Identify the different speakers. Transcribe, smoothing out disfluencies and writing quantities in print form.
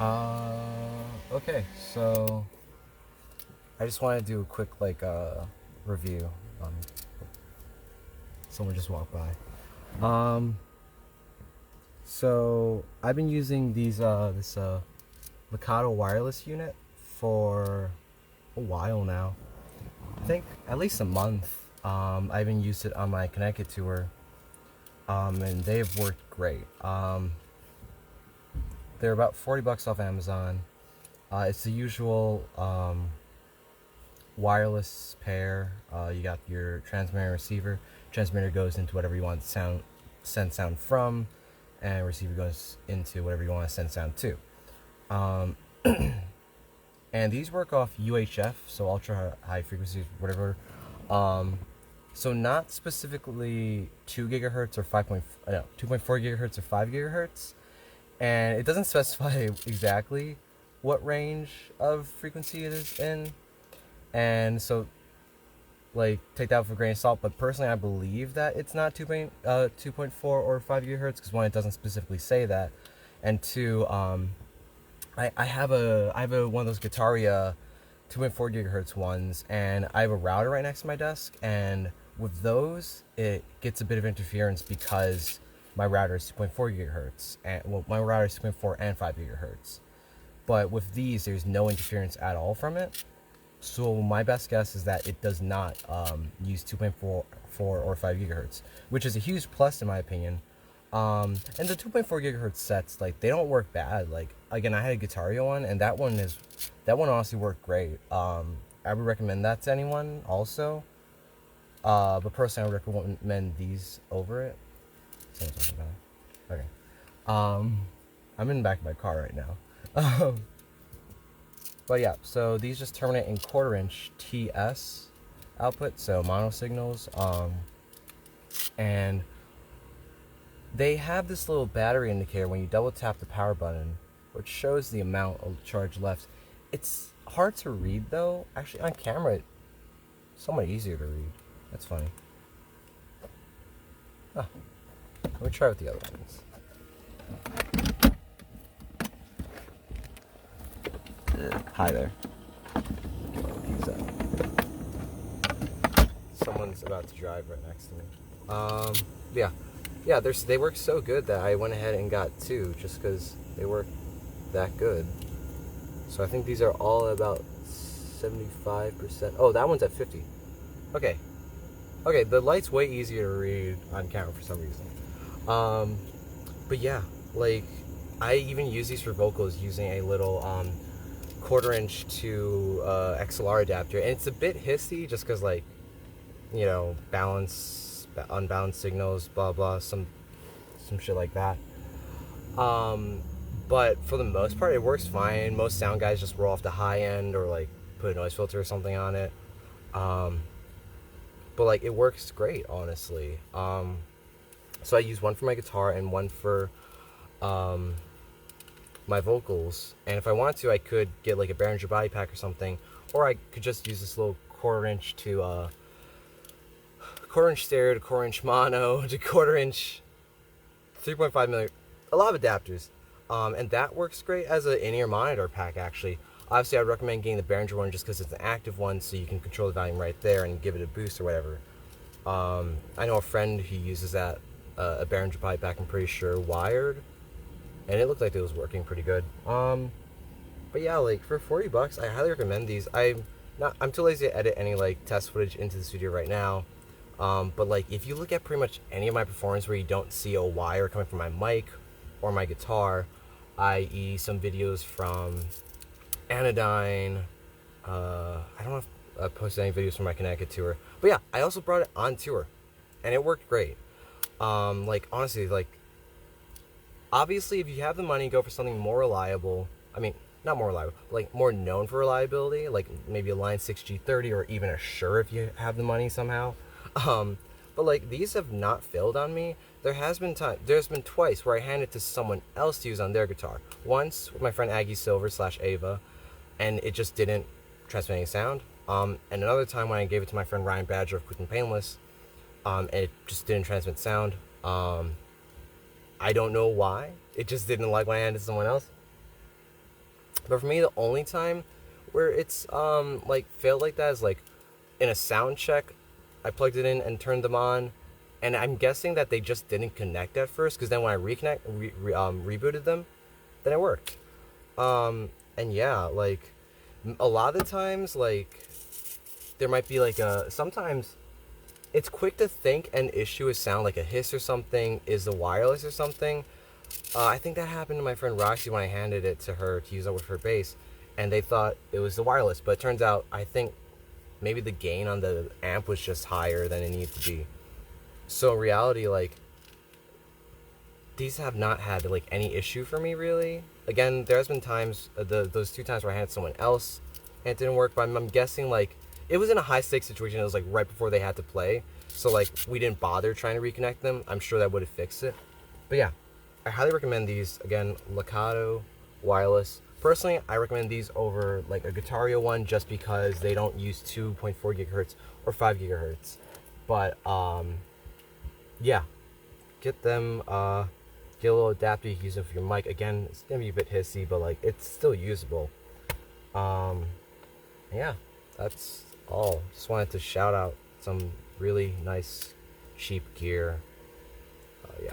Speaker 1: Okay, so I just want to do a quick review. Um, Someone just walked by. So I've been using this Lekato wireless unit for a while now. I think at least a month. I even used it on my Connecticut tour, and they've worked great. They're about $40 off Amazon. It's the usual wireless pair. You got your transmitter and receiver. Transmitter goes into whatever you want to send sound from, and receiver goes into whatever you want to send sound to. And these work off UHF, so ultra high frequencies, whatever. So not specifically 2 gigahertz or 2.4 gigahertz or 5 gigahertz, and it doesn't specify exactly what range of frequency it is in, and so take that with a grain of salt. But personally, I believe that it's not 2.4 or 5 gigahertz, because one, it doesn't specifically say that, and two, I have one of those Guitaria 2.4 gigahertz ones, and I have a router right next to my desk, and with those it gets a bit of interference because my router is 2.4 gigahertz, and my router is 2.4 and 5 gigahertz. But with these, there's no interference at all from it. So my best guess is that it does not use 2.4 or 5 gigahertz, which is a huge plus in my opinion. And the 2.4 gigahertz sets, they don't work bad. Again, I had a Guitaria one, and that one honestly worked great. I would recommend that to anyone also. But personally, I would recommend these over it. Someone's talking about it. Okay. I'm in the back of my car right now. But yeah, so these just terminate in 1/4 inch TS output, so mono signals. And they have this little battery indicator when you double tap the power button, which shows the amount of charge left. It's hard to read though. Actually, on camera, it's somewhat easier to read. That's funny. Let me try with the other ones. Hi there. Someone's about to drive right next to me. Yeah, they work so good that I went ahead and got 2 just because they work that good. So I think these are all about 75%. Oh, that one's at 50. Okay, the light's way easier to read on camera for some reason. But yeah, I even use these for vocals using a little 1/4 inch to XLR adapter, and it's a bit hissy just because unbalanced signals, blah blah, some shit like that. But for the most part, it works fine. Most sound guys just roll off the high end or put a noise filter or something on it. But it works great, honestly. So I use one for my guitar and one for my vocals, and if I wanted to, I could get a Behringer body pack or something, or I could just use this little 1/4 inch to 1/4 inch stereo to 1/4 inch mono to 1/4 inch 3.5 millimeter, a lot of adapters, and that works great as an in-ear monitor pack. Actually, obviously, I'd recommend getting the Behringer one just because it's an active one, so you can control the volume right there and give it a boost or whatever. I know a friend who uses that, a Behringer body pack, I'm pretty sure, wired, and it looked like it was working pretty good. But yeah, for $40, I highly recommend these. I'm too lazy to edit any test footage into the studio right now. But if you look at pretty much any of my performance where you don't see a wire coming from my mic or my guitar, i.e. some videos from Anodyne, I don't know if I posted any videos from my Connecticut tour, but yeah, I also brought it on tour, and it worked great. Honestly, obviously, if you have the money, go for something more reliable. I mean, not more reliable, more known for reliability, maybe a Line 6G30 or even a Shure if you have the money somehow. But these have not failed on me. There's been twice where I handed it to someone else to use on their guitar. Once with my friend Aggie Silver / Ava, and it just didn't transmit any sound. And another time when I gave it to my friend Ryan Badger of Quick and Painless, and it just didn't transmit sound. I don't know why. It just didn't like when I handed it to someone else. But for me, the only time where it's like failed like that is like in a sound check. I plugged it in and turned them on, and I'm guessing that they just didn't connect at first. Because then when I rebooted them, then it worked. And yeah, like a lot of the times, like there might be like a sometimes it's quick to think an issue is sound like a hiss or something is the wireless or something. I think that happened to my friend Roxy when I handed it to her to use it with her bass, and they thought it was the wireless, but it turns out I think maybe the gain on the amp was just higher than it needed to be. So in reality, like these have not had like any issue for me really. Again, there has been times those 2 times where I had someone else and it didn't work, but I'm guessing like it was in a high stakes situation. It was like right before they had to play, so like we didn't bother trying to reconnect them. I'm sure that would have fixed it. But yeah, I highly recommend these. Again, Lekato wireless. Personally, I recommend these over like a Guitario one just because they don't use 2.4 gigahertz or 5 gigahertz. But yeah, get them. Get a little adapter you can use it for your mic. Again, it's gonna be a bit hissy, but like it's still usable. Yeah, that's all. Just wanted to shout out some really nice cheap gear. Yeah.